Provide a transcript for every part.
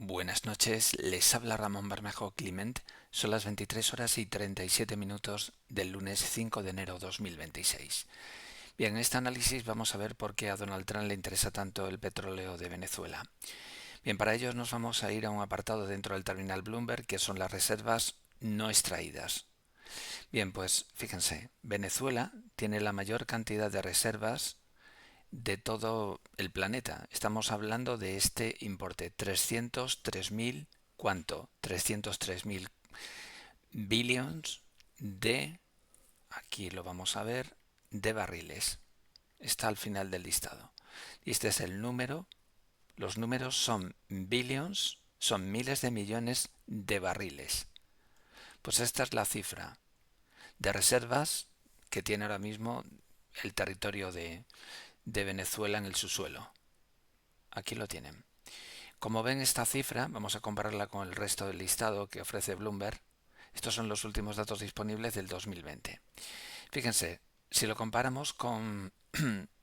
Buenas noches, les habla Ramón Bermejo Climent. Son las 23 horas y 37 minutos del lunes 5 de enero 2026. Bien, en este análisis vamos a ver por qué a Donald Trump le interesa tanto el petróleo de Venezuela. Bien, para ello nos vamos a ir a un apartado dentro del terminal Bloomberg, que son las reservas no extraídas. Bien, pues fíjense, Venezuela tiene la mayor cantidad de reservas de todo el planeta. Estamos hablando de este importe, 303.000, ¿cuánto? 303.000 billions de, aquí lo vamos a ver, de barriles. Está al final del listado. Y este es el número. Los números son billions, son miles de millones de barriles. Pues esta es la cifra de reservas que tiene ahora mismo el territorio de Venezuela en el subsuelo. Aquí lo tienen. Como ven esta cifra, vamos a compararla con el resto del listado que ofrece Bloomberg. Estos son los últimos datos disponibles del 2020. Fíjense, si lo comparamos con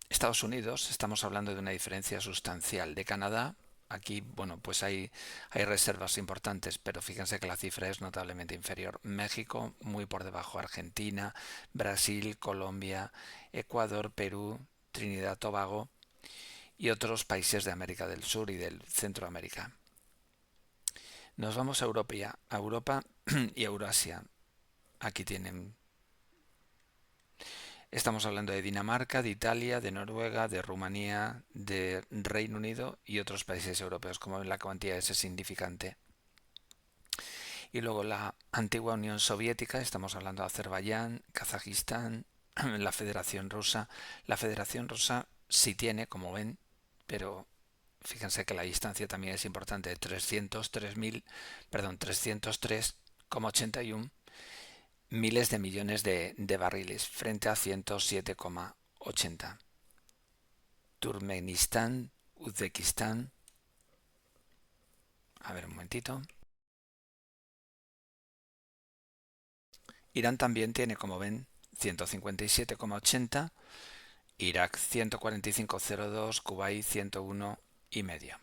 Estados Unidos, estamos hablando de una diferencia sustancial. De Canadá, aquí, bueno, pues hay reservas importantes, pero fíjense que la cifra es notablemente inferior. México, muy por debajo. Argentina, Brasil, Colombia, Ecuador, Perú, Trinidad, Tobago y otros países de América del Sur y del Centroamérica. Nos vamos a Europa y Eurasia. Aquí tienen. Estamos hablando de Dinamarca, de Italia, de Noruega, de Rumanía, de Reino Unido y otros países europeos. Como ven, la cuantía es significante. Y luego la antigua Unión Soviética, estamos hablando de Azerbaiyán, Kazajistán, la Federación Rusa. La Federación Rusa sí tiene, como ven, pero fíjense que la distancia también es importante, de 303,81 miles de millones de barriles frente a 107,80. Turkmenistán, Uzbekistán, a ver un momentito. Irán también tiene, como ven, 157,80, Irak 145,02, Kuwait 101,5.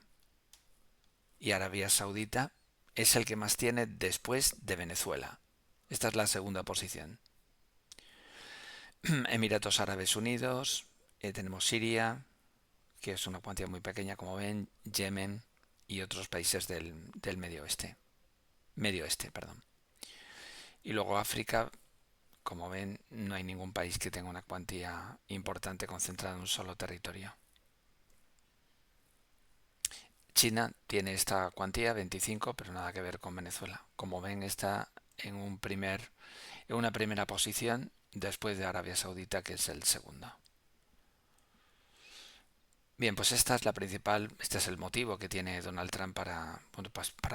Y Arabia Saudita es el que más tiene después de Venezuela. Esta es la segunda posición. Emiratos Árabes Unidos, tenemos Siria, que es una cuantía muy pequeña, como ven, Yemen y otros países del Medio Oeste. Perdón. Y luego África, como ven, no hay ningún país que tenga una cuantía importante concentrada en un solo territorio. China tiene esta cuantía, 25, pero nada que ver con Venezuela. Como ven, está en una primera posición después de Arabia Saudita, que es el segundo. Bien, pues esta es la principal, este es el motivo que tiene Donald Trump para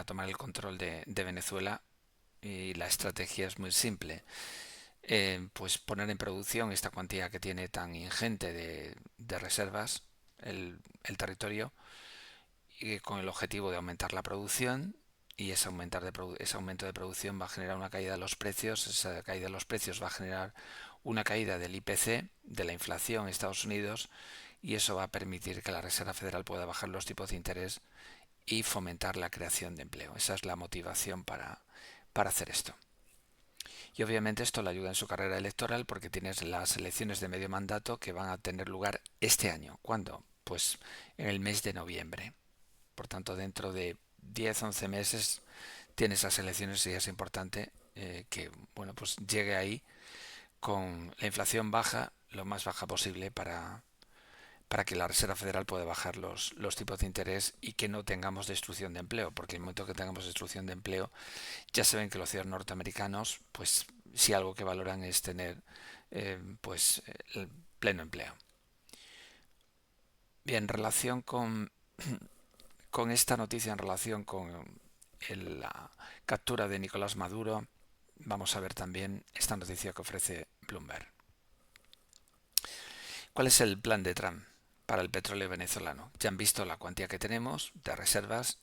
tomar el control de Venezuela, y la estrategia es muy simple. Pues poner en producción esta cuantía que tiene tan ingente de reservas, el territorio, y con el objetivo de aumentar la producción, y ese aumento de producción va a generar una caída de los precios. Esa caída de los precios va a generar una caída del IPC, de la inflación en Estados Unidos, y eso va a permitir que la Reserva Federal pueda bajar los tipos de interés y fomentar la creación de empleo. Esa es la motivación para hacer esto. Y obviamente esto le ayuda en su carrera electoral, porque tienes las elecciones de medio mandato que van a tener lugar este año. ¿Cuándo? Pues en el mes de noviembre. Por tanto, dentro de 10-11 meses tienes esas elecciones, y es importante que bueno, pues llegue ahí con la inflación baja, lo más baja posible, para que la Reserva Federal pueda bajar los tipos de interés y que no tengamos destrucción de empleo, porque en el momento que tengamos destrucción de empleo, ya saben que los ciudadanos norteamericanos, pues si algo que valoran es tener el pleno empleo. Bien, en relación con esta noticia, en relación con la captura de Nicolás Maduro, vamos a ver también esta noticia que ofrece Bloomberg. ¿Cuál es el plan de Trump para el petróleo venezolano? Ya han visto la cuantía que tenemos de reservas,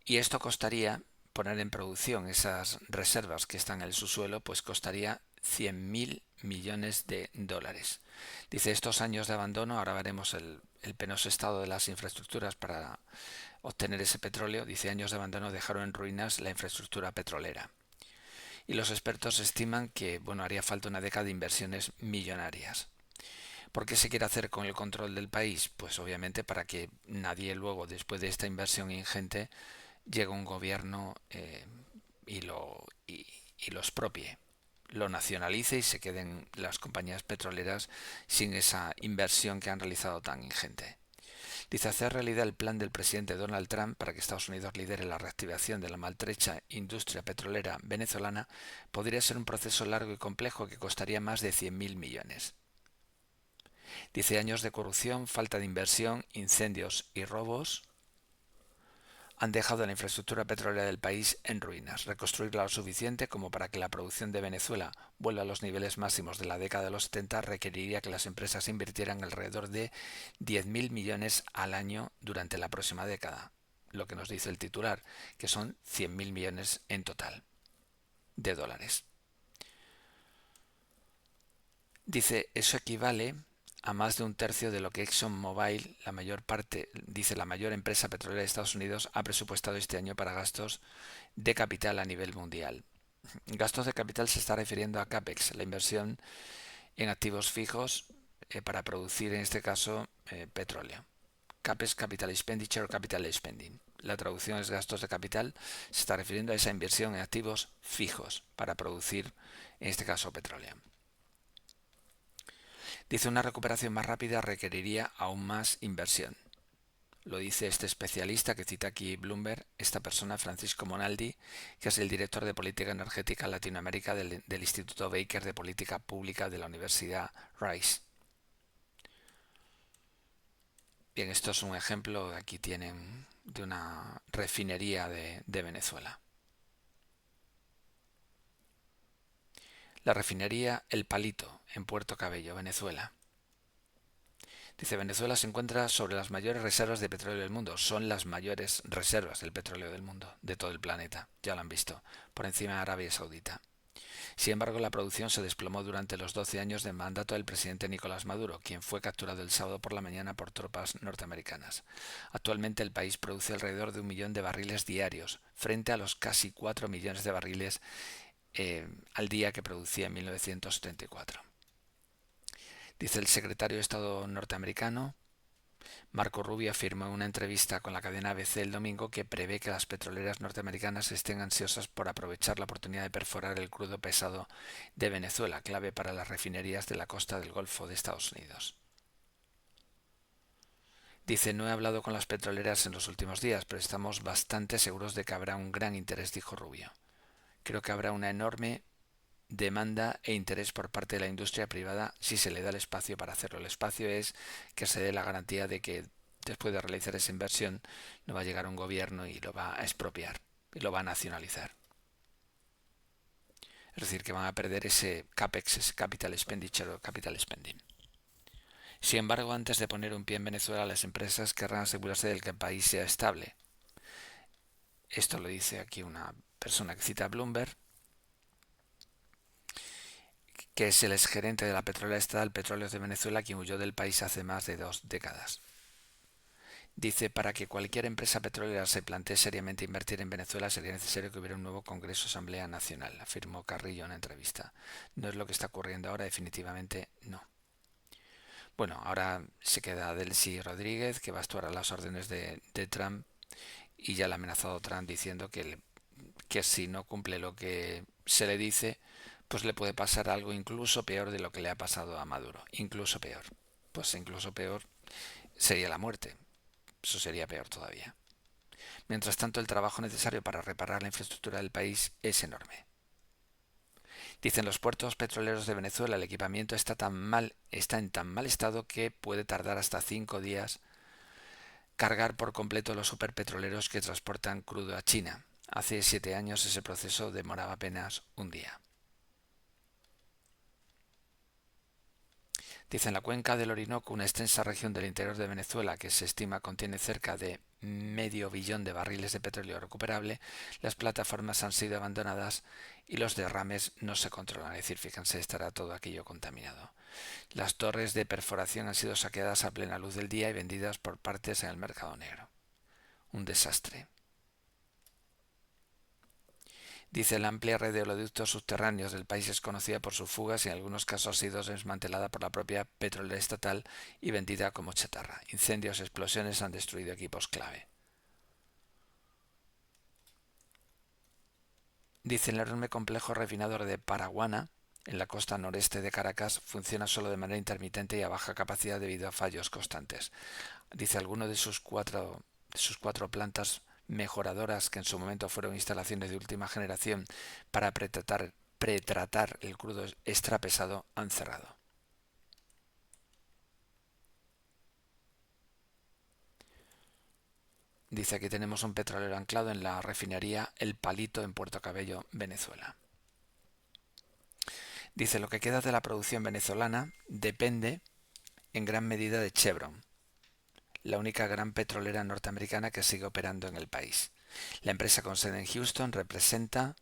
y esto costaría, poner en producción esas reservas que están en el subsuelo, pues costaría 100.000 millones de dólares. Dice, estos años de abandono, ahora veremos el penoso estado de las infraestructuras para obtener ese petróleo. Dice, años de abandono dejaron en ruinas la infraestructura petrolera. Y los expertos estiman que, haría falta una década de inversiones millonarias. ¿Por qué se quiere hacer con el control del país? Pues obviamente para que nadie luego, después de esta inversión ingente, llegue un gobierno y lo expropie, lo nacionalice y se queden las compañías petroleras sin esa inversión que han realizado tan ingente. Dice, hacer realidad el plan del presidente Donald Trump para que Estados Unidos lidere la reactivación de la maltrecha industria petrolera venezolana podría ser un proceso largo y complejo que costaría más de 100.000 millones. Dice, años de corrupción, falta de inversión, incendios y robos han dejado la infraestructura petrolera del país en ruinas. Reconstruirla lo suficiente como para que la producción de Venezuela vuelva a los niveles máximos de la década de los 70 requeriría que las empresas invirtieran alrededor de 10.000 millones al año durante la próxima década. Lo que nos dice el titular, que son 100.000 millones en total de dólares. Dice, eso equivale a más de un tercio de lo que ExxonMobil, la mayor empresa petrolera de Estados Unidos, ha presupuestado este año para gastos de capital a nivel mundial. Gastos de capital se está refiriendo a CAPEX, la inversión en activos fijos para producir, en este caso, petróleo. CAPEX, Capital Expenditure o Capital Spending. La traducción es gastos de capital, se está refiriendo a esa inversión en activos fijos para producir, en este caso, petróleo. Dice, una recuperación más rápida requeriría aún más inversión. Lo dice este especialista que cita aquí Bloomberg, esta persona, Francisco Monaldi, que es el director de Política Energética en Latinoamérica del Instituto Baker de Política Pública de la Universidad Rice. Bien, esto es un ejemplo, aquí tienen, de una refinería de Venezuela. La refinería El Palito, en Puerto Cabello, Venezuela. Dice, Venezuela se encuentra sobre las mayores reservas de petróleo del mundo. Son las mayores reservas del petróleo del mundo, de todo el planeta. Ya lo han visto, por encima de Arabia Saudita. Sin embargo, la producción se desplomó durante los 12 años de mandato del presidente Nicolás Maduro, quien fue capturado el sábado por la mañana por tropas norteamericanas. Actualmente el país produce alrededor de 1 millón de barriles diarios, frente a los casi 4 millones de barriles al día que producía en 1974. Dice el secretario de Estado norteamericano, Marco Rubio, afirmó en una entrevista con la cadena ABC el domingo que prevé que las petroleras norteamericanas estén ansiosas por aprovechar la oportunidad de perforar el crudo pesado de Venezuela, clave para las refinerías de la costa del Golfo de Estados Unidos. Dice, no he hablado con las petroleras en los últimos días, pero estamos bastante seguros de que habrá un gran interés, dijo Rubio. Creo que habrá una enorme demanda e interés por parte de la industria privada si se le da el espacio para hacerlo. El espacio es que se dé la garantía de que después de realizar esa inversión no va a llegar un gobierno y lo va a expropiar y lo va a nacionalizar. Es decir, que van a perder ese CAPEX, ese Capital Expenditure o Capital Spending. Sin embargo, antes de poner un pie en Venezuela, las empresas querrán asegurarse de que el país sea estable. Esto lo dice aquí una persona que cita a Bloomberg, que es el exgerente de la petrolera estatal Petróleos de Venezuela, quien huyó del país hace más de 2 décadas. Dice, para que cualquier empresa petrolera se plantee seriamente invertir en Venezuela sería necesario que hubiera un nuevo Congreso Asamblea Nacional, afirmó Carrillo en una entrevista. No es lo que está ocurriendo ahora, definitivamente no. Bueno, ahora se queda Delcy Rodríguez, que va a actuar a las órdenes de Trump, y ya le ha amenazado Trump diciendo que si no cumple lo que se le dice, pues le puede pasar algo incluso peor de lo que le ha pasado a Maduro. Incluso peor. Pues incluso peor sería la muerte. Eso sería peor todavía. Mientras tanto, el trabajo necesario para reparar la infraestructura del país es enorme. Dicen los puertos petroleros de Venezuela, el equipamiento está en tan mal estado que puede tardar hasta 5 días cargar por completo los superpetroleros que transportan crudo a China. Hace 7 años ese proceso demoraba apenas un día. Dice, en la cuenca del Orinoco, una extensa región del interior de Venezuela que se estima contiene cerca de medio billón de barriles de petróleo recuperable, las plataformas han sido abandonadas y los derrames no se controlan. Es decir, fíjense, estará todo aquello contaminado. Las torres de perforación han sido saqueadas a plena luz del día y vendidas por partes en el mercado negro. Un desastre. Dice, la amplia red de oleoductos subterráneos del país es conocida por sus fugas y en algunos casos ha sido desmantelada por la propia petrolera estatal y vendida como chatarra. Incendios y explosiones han destruido equipos clave. Dice, el enorme complejo refinador de Paraguana, en la costa noreste de Caracas, funciona solo de manera intermitente y a baja capacidad debido a fallos constantes. Dice, alguno de sus cuatro plantas mejoradoras, que en su momento fueron instalaciones de última generación para pretratar el crudo extrapesado, han cerrado. Dice, aquí tenemos un petrolero anclado en la refinería El Palito en Puerto Cabello, Venezuela. Dice, lo que queda de la producción venezolana depende en gran medida de Chevron, la única gran petrolera norteamericana que sigue operando en el país. La empresa con sede en Houston representa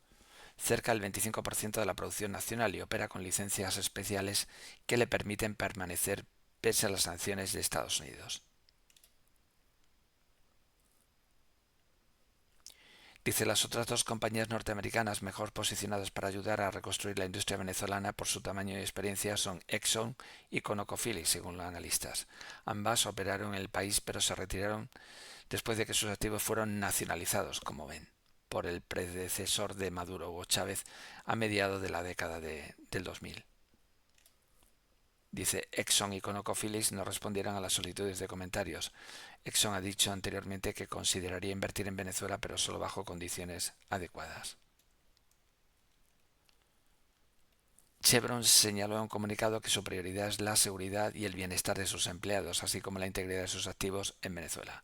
cerca del 25% de la producción nacional y opera con licencias especiales que le permiten permanecer pese a las sanciones de Estados Unidos. Dice, las otras dos compañías norteamericanas mejor posicionadas para ayudar a reconstruir la industria venezolana por su tamaño y experiencia son Exxon y ConocoPhillips, según los analistas. Ambas operaron en el país pero se retiraron después de que sus activos fueron nacionalizados, como ven, por el predecesor de Maduro, Hugo Chávez, a mediados de la década del 2000. Dice, Exxon y ConocoPhillips no respondieron a las solicitudes de comentarios. Exxon ha dicho anteriormente que consideraría invertir en Venezuela, pero solo bajo condiciones adecuadas. Chevron señaló en un comunicado que su prioridad es la seguridad y el bienestar de sus empleados, así como la integridad de sus activos en Venezuela.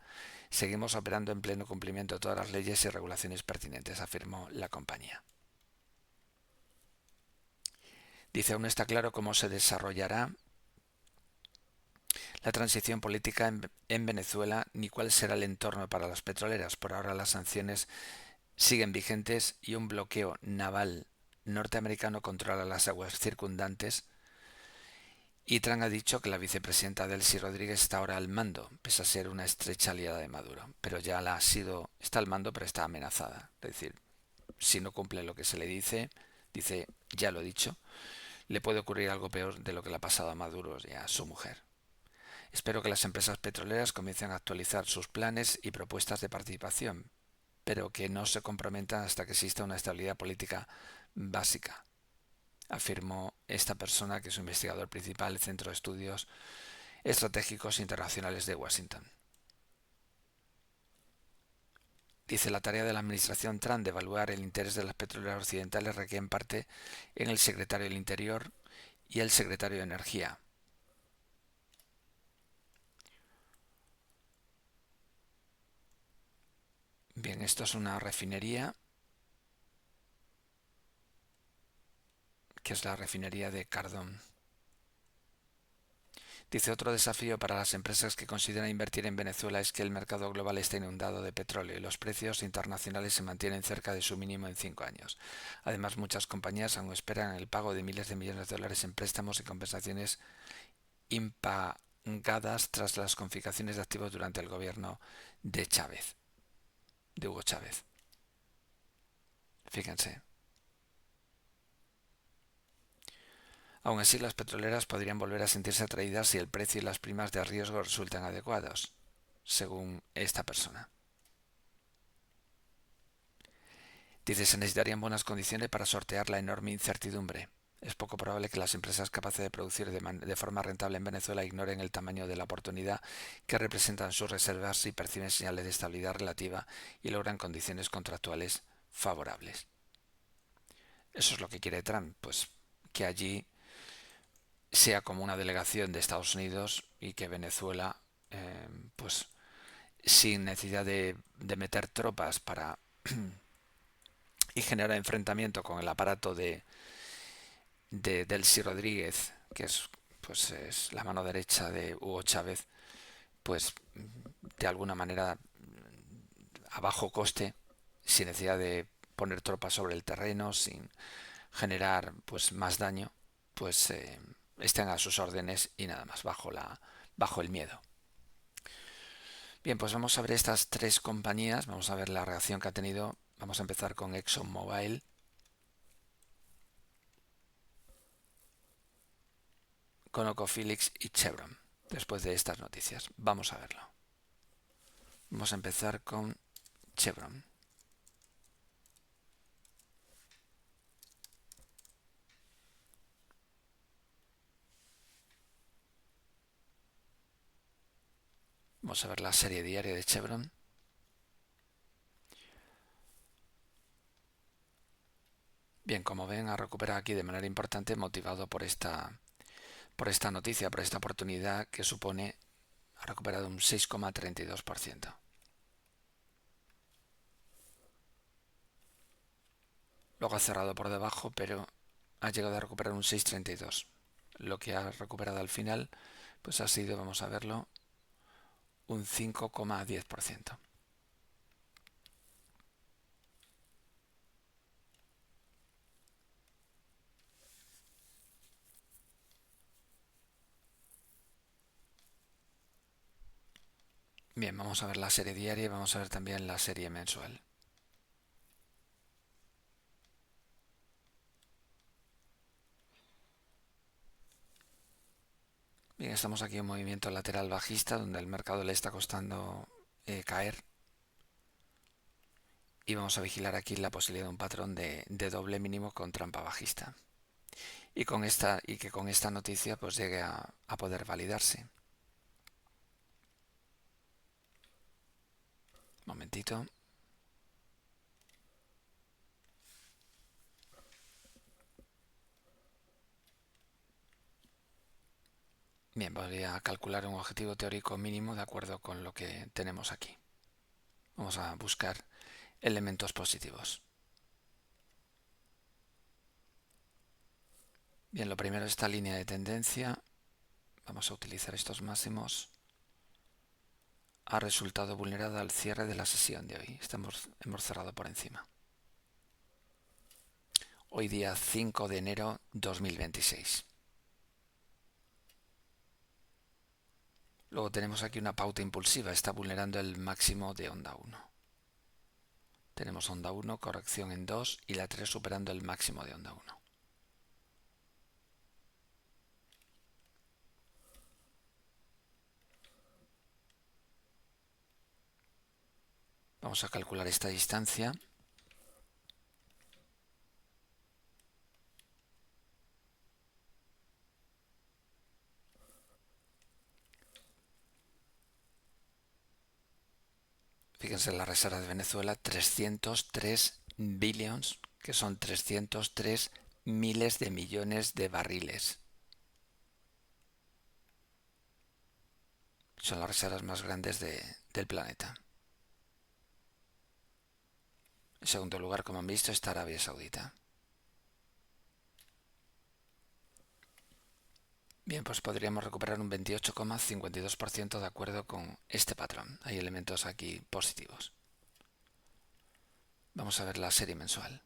Seguimos operando en pleno cumplimiento de todas las leyes y regulaciones pertinentes, afirmó la compañía. Dice, aún no está claro cómo se desarrollará la transición política en Venezuela ni cuál será el entorno para las petroleras. Por ahora las sanciones siguen vigentes y un bloqueo naval norteamericano controla las aguas circundantes. Y Trump ha dicho que la vicepresidenta Delcy Rodríguez está ahora al mando, pese a ser una estrecha aliada de Maduro. Pero ya está al mando, pero está amenazada. Es decir, si no cumple lo que se le dice, ya lo he dicho, le puede ocurrir algo peor de lo que le ha pasado a Maduro y a su mujer. Espero que las empresas petroleras comiencen a actualizar sus planes y propuestas de participación, pero que no se comprometan hasta que exista una estabilidad política básica, afirmó esta persona, que es un investigador principal del Centro de Estudios Estratégicos Internacionales de Washington. Dice, la tarea de la administración Trump de evaluar el interés de las petroleras occidentales recae en parte en el secretario del Interior y el secretario de Energía. Bien, esto es una refinería, que es la refinería de Cardón. Dice, otro desafío para las empresas que consideran invertir en Venezuela es que el mercado global está inundado de petróleo y los precios internacionales se mantienen cerca de su mínimo en 5 años. Además, muchas compañías aún esperan el pago de miles de millones de dólares en préstamos y compensaciones impagadas tras las confiscaciones de activos durante el gobierno de Hugo Chávez. Fíjense. Aún así, las petroleras podrían volver a sentirse atraídas si el precio y las primas de riesgo resultan adecuados, según esta persona. Dice, se necesitarían buenas condiciones para sortear la enorme incertidumbre. Es poco probable que las empresas capaces de producir de forma rentable en Venezuela ignoren el tamaño de la oportunidad que representan sus reservas si perciben señales de estabilidad relativa y logran condiciones contractuales favorables. Eso es lo que quiere Trump, pues que allí sea como una delegación de Estados Unidos y que Venezuela, pues sin necesidad de meter tropas para y generar enfrentamiento con el aparato de Delcy Rodríguez, que es la mano derecha de Hugo Chávez, pues de alguna manera a bajo coste, sin necesidad de poner tropas sobre el terreno, sin generar pues más daño, pues estén a sus órdenes y nada más, bajo el miedo. Bien, pues vamos a ver estas tres compañías, vamos a ver la reacción que ha tenido. Vamos a empezar con ExxonMobil, ConocoPhillips y Chevron. Después de estas noticias, vamos a verlo. Vamos a empezar con Chevron. Vamos a ver la serie diaria de Chevron. Bien, como ven, ha recuperado aquí de manera importante, motivado por esta noticia, por esta oportunidad que supone, ha recuperado un 6,32%. Luego ha cerrado por debajo, pero ha llegado a recuperar un 6,32. Lo que ha recuperado al final, pues ha sido, vamos a verlo, un 5,10%. Bien, vamos a ver la serie diaria y vamos a ver también la serie mensual. Bien, estamos aquí en un movimiento lateral bajista donde el mercado le está costando caer. Y vamos a vigilar aquí la posibilidad de un patrón de doble mínimo con trampa bajista. Y que con esta noticia pues llegue a poder validarse. Momentito. Bien, voy a calcular un objetivo teórico mínimo de acuerdo con lo que tenemos aquí. Vamos a buscar elementos positivos. Bien, lo primero, esta línea de tendencia. Vamos a utilizar estos máximos. Ha resultado vulnerada al cierre de la sesión de hoy. Hemos cerrado por encima. Hoy día 5 de enero 2026. Luego tenemos aquí una pauta impulsiva. Está vulnerando el máximo de onda 1. Tenemos onda 1, corrección en 2 y la 3 superando el máximo de onda 1. Vamos a calcular esta distancia. Fíjense, la reserva de Venezuela, 303 billions, que son 303 miles de millones de barriles. Son las reservas más grandes del planeta. En segundo lugar, como han visto, está Arabia Saudita. Bien, pues podríamos recuperar un 28,52% de acuerdo con este patrón. Hay elementos aquí positivos. Vamos a ver la serie mensual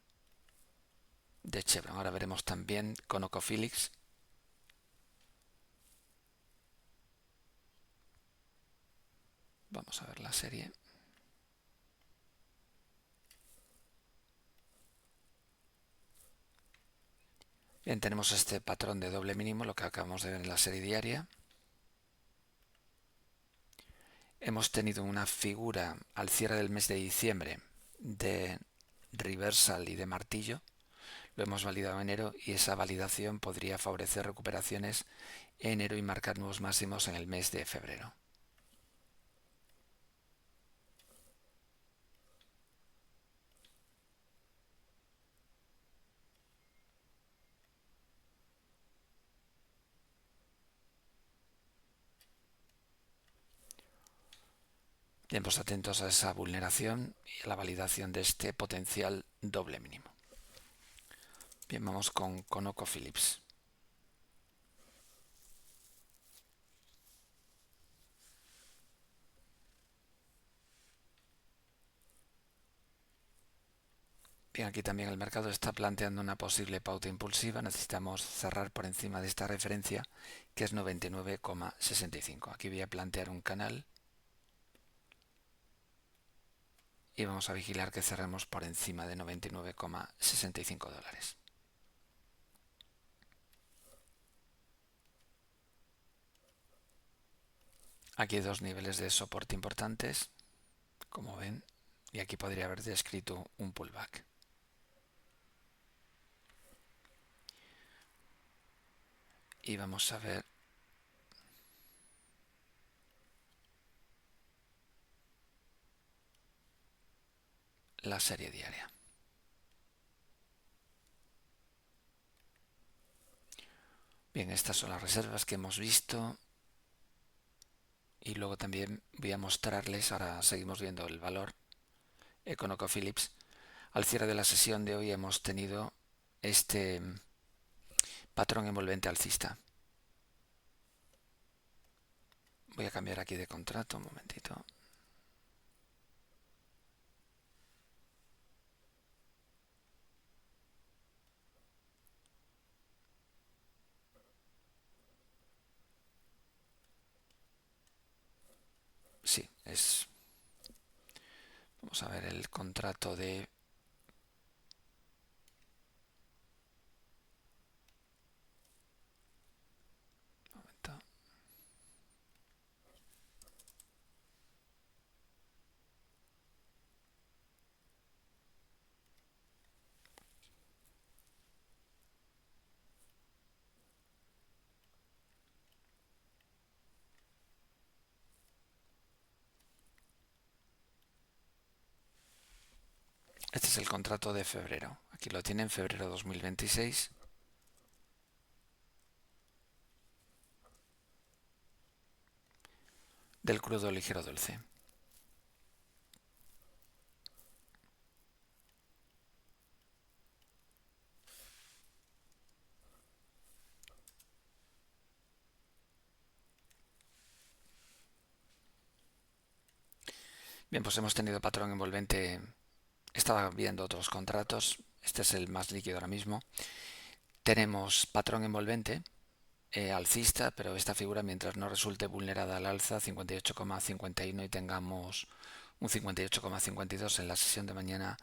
de Chevron. Ahora veremos también ConocoPhillips. Vamos a ver la serie. Bien, tenemos este patrón de doble mínimo, lo que acabamos de ver en la serie diaria. Hemos tenido una figura al cierre del mes de diciembre de reversal y de martillo. Lo hemos validado en enero y esa validación podría favorecer recuperaciones en enero y marcar nuevos máximos en el mes de febrero. Bien, pues atentos a esa vulneración y a la validación de este potencial doble mínimo. Bien, vamos con ConocoPhillips. Bien, aquí también el mercado está planteando una posible pauta impulsiva. Necesitamos cerrar por encima de esta referencia, que es 99,65. Aquí voy a plantear un canal y vamos a vigilar que cerremos por encima de 99,65 dólares. Aquí hay dos niveles de soporte importantes, como ven, y aquí podría haber descrito un pullback. Y vamos a ver la serie diaria. Bien, estas son las reservas que hemos visto. Y luego también voy a mostrarles, ahora seguimos viendo el valor ConocoPhillips. Al cierre de la sesión de hoy hemos tenido este patrón envolvente alcista. Voy a cambiar aquí de contrato un momentito. Sí, es... Vamos a ver el contrato de... Un momento. Este es el contrato de febrero. Aquí lo tienen, febrero 2026. Del crudo ligero dulce. Bien, pues hemos tenido patrón envolvente. Estaba viendo otros contratos. Este es el más líquido ahora mismo. Tenemos patrón envolvente alcista, pero esta figura, mientras no resulte vulnerada al alza 58,51 y tengamos un 58,52 en la sesión de mañana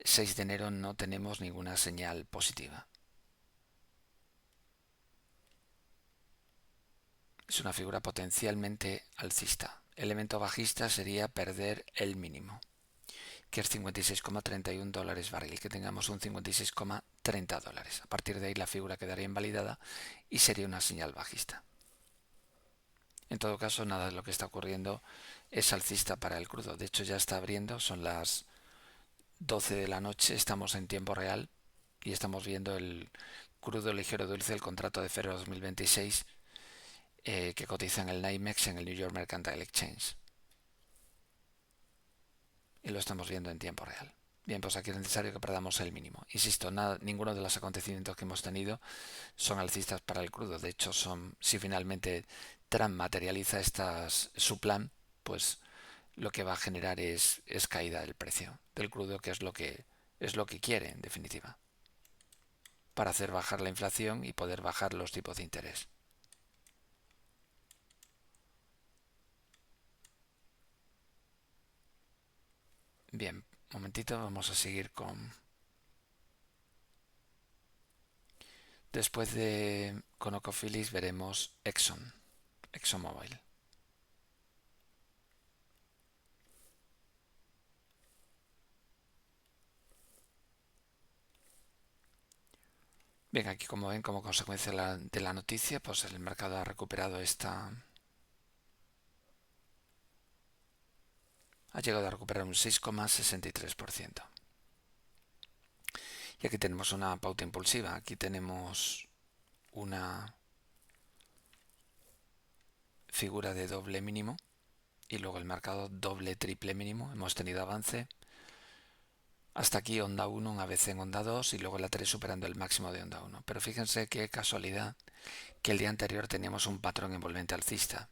6 de enero, no tenemos ninguna señal positiva. Es una figura potencialmente alcista. Elemento bajista sería perder el mínimo, que es 56,31 dólares barril, que tengamos un 56,30 dólares. A partir de ahí la figura quedaría invalidada y sería una señal bajista. En todo caso, nada de lo que está ocurriendo es alcista para el crudo. De hecho, ya está abriendo, son las 12 de la noche, estamos en tiempo real y estamos viendo el crudo ligero dulce, el contrato de febrero 2026, que cotiza en el NYMEX, en el New York Mercantile Exchange. Y lo estamos viendo en tiempo real. Bien, pues aquí es necesario que perdamos el mínimo. Insisto, ninguno de los acontecimientos que hemos tenido son alcistas para el crudo. De hecho, si finalmente Trump materializa su plan, pues lo que va a generar es caída del precio del crudo, que es lo que quiere, en definitiva, para hacer bajar la inflación y poder bajar los tipos de interés. Bien, un momentito, vamos a seguir con... Después de ConocoPhillips veremos ExxonMobil. Bien, aquí como ven, como consecuencia de la noticia, pues el mercado ha recuperado ha llegado a recuperar un 6,63%. Y aquí tenemos una pauta impulsiva. Aquí tenemos una figura de doble mínimo y luego el mercado doble triple mínimo. Hemos tenido avance. Hasta aquí onda 1, una vez en onda 2 y luego la 3 superando el máximo de onda 1. Pero fíjense qué casualidad que el día anterior teníamos un patrón envolvente alcista.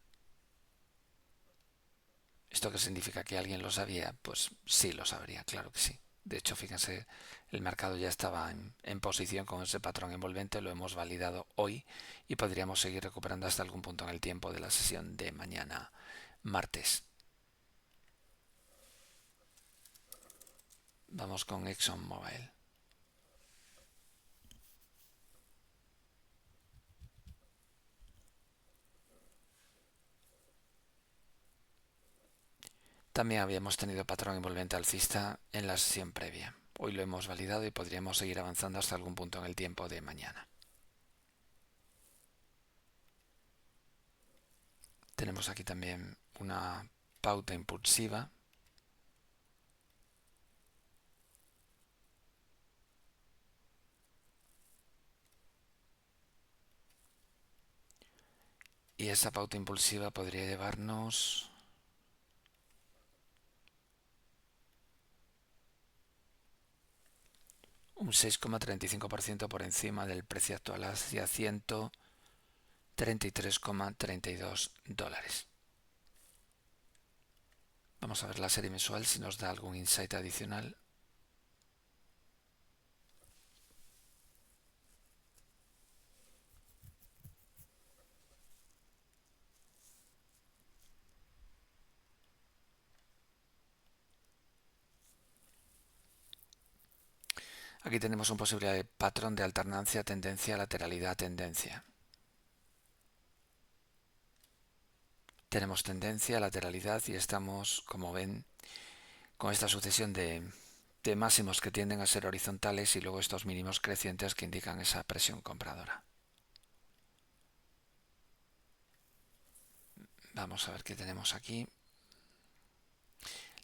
¿Esto qué significa? ¿Que alguien lo sabía? Pues sí lo sabría, claro que sí. De hecho, fíjense, el mercado ya estaba en posición con ese patrón envolvente, lo hemos validado hoy y podríamos seguir recuperando hasta algún punto en el tiempo de la sesión de mañana martes. Vamos con ExxonMobil. También habíamos tenido patrón envolvente alcista en la sesión previa. Hoy lo hemos validado y podríamos seguir avanzando hasta algún punto en el tiempo de mañana. Tenemos aquí también una pauta impulsiva. Y esa pauta impulsiva podría llevarnos un 6,35% por encima del precio actual hacia $133,32. Vamos a ver la serie mensual si nos da algún insight adicional. Aquí tenemos un posible patrón de alternancia, tendencia, lateralidad, tendencia. Tenemos tendencia, lateralidad y estamos, como ven, con esta sucesión de máximos que tienden a ser horizontales y luego estos mínimos crecientes que indican esa presión compradora. Vamos a ver qué tenemos aquí.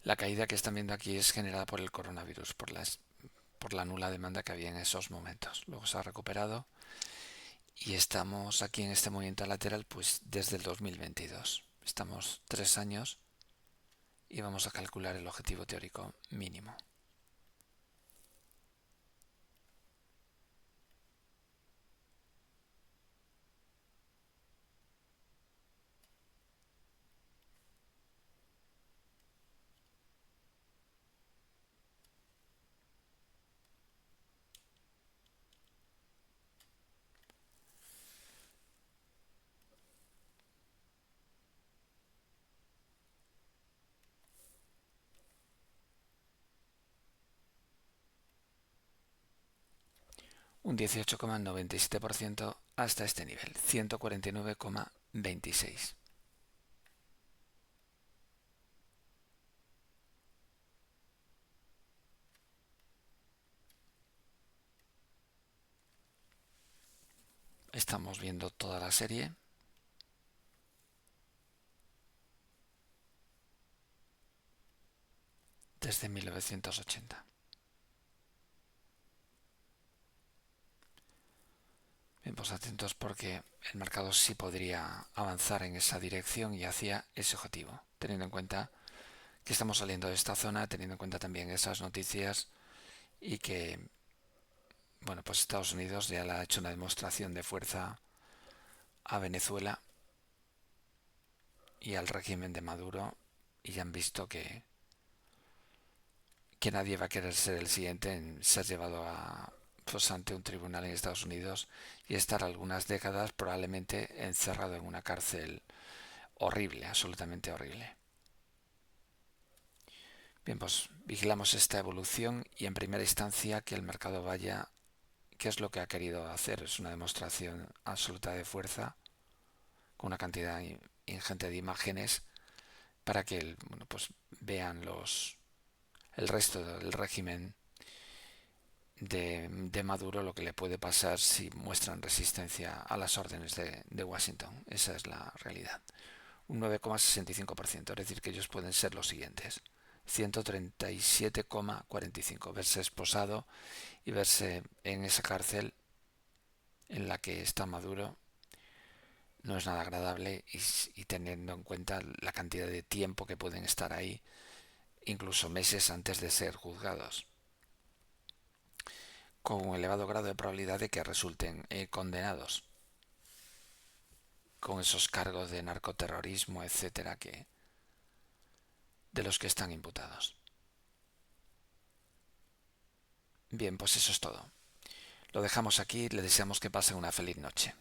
La caída que están viendo aquí es generada por el coronavirus, por la nula demanda que había en esos momentos. Luego se ha recuperado y estamos aquí en este movimiento lateral pues desde el 2022. Estamos 3 años y vamos a calcular el objetivo teórico mínimo. Un 18,97% hasta este nivel, 149,26. Estamos viendo toda la serie. Desde 1980. Bien, pues atentos porque el mercado sí podría avanzar en esa dirección y hacia ese objetivo, teniendo en cuenta que estamos saliendo de esta zona, teniendo en cuenta también esas noticias y que, bueno, pues Estados Unidos ya le ha hecho una demostración de fuerza a Venezuela y al régimen de Maduro y ya han visto que nadie va a querer ser el siguiente en ser llevado pues ante un tribunal en Estados Unidos y estar algunas décadas probablemente encerrado en una cárcel horrible, absolutamente horrible. Bien, pues vigilamos esta evolución y en primera instancia que el mercado vaya, ¿qué es lo que ha querido hacer? Es una demostración absoluta de fuerza con una cantidad ingente de imágenes para que pues vean el resto del régimen de Maduro lo que le puede pasar si muestran resistencia a las órdenes de Washington. Esa es la realidad. Un 9,65%, es decir, que ellos pueden ser los siguientes. 137,45, verse esposado y verse en esa cárcel en la que está Maduro no es nada agradable y teniendo en cuenta la cantidad de tiempo que pueden estar ahí, incluso meses antes de ser juzgados, con un elevado grado de probabilidad de que resulten condenados con esos cargos de narcoterrorismo, etcétera, de los que están imputados. Bien, pues eso es todo. Lo dejamos aquí, le deseamos que pasen una feliz noche.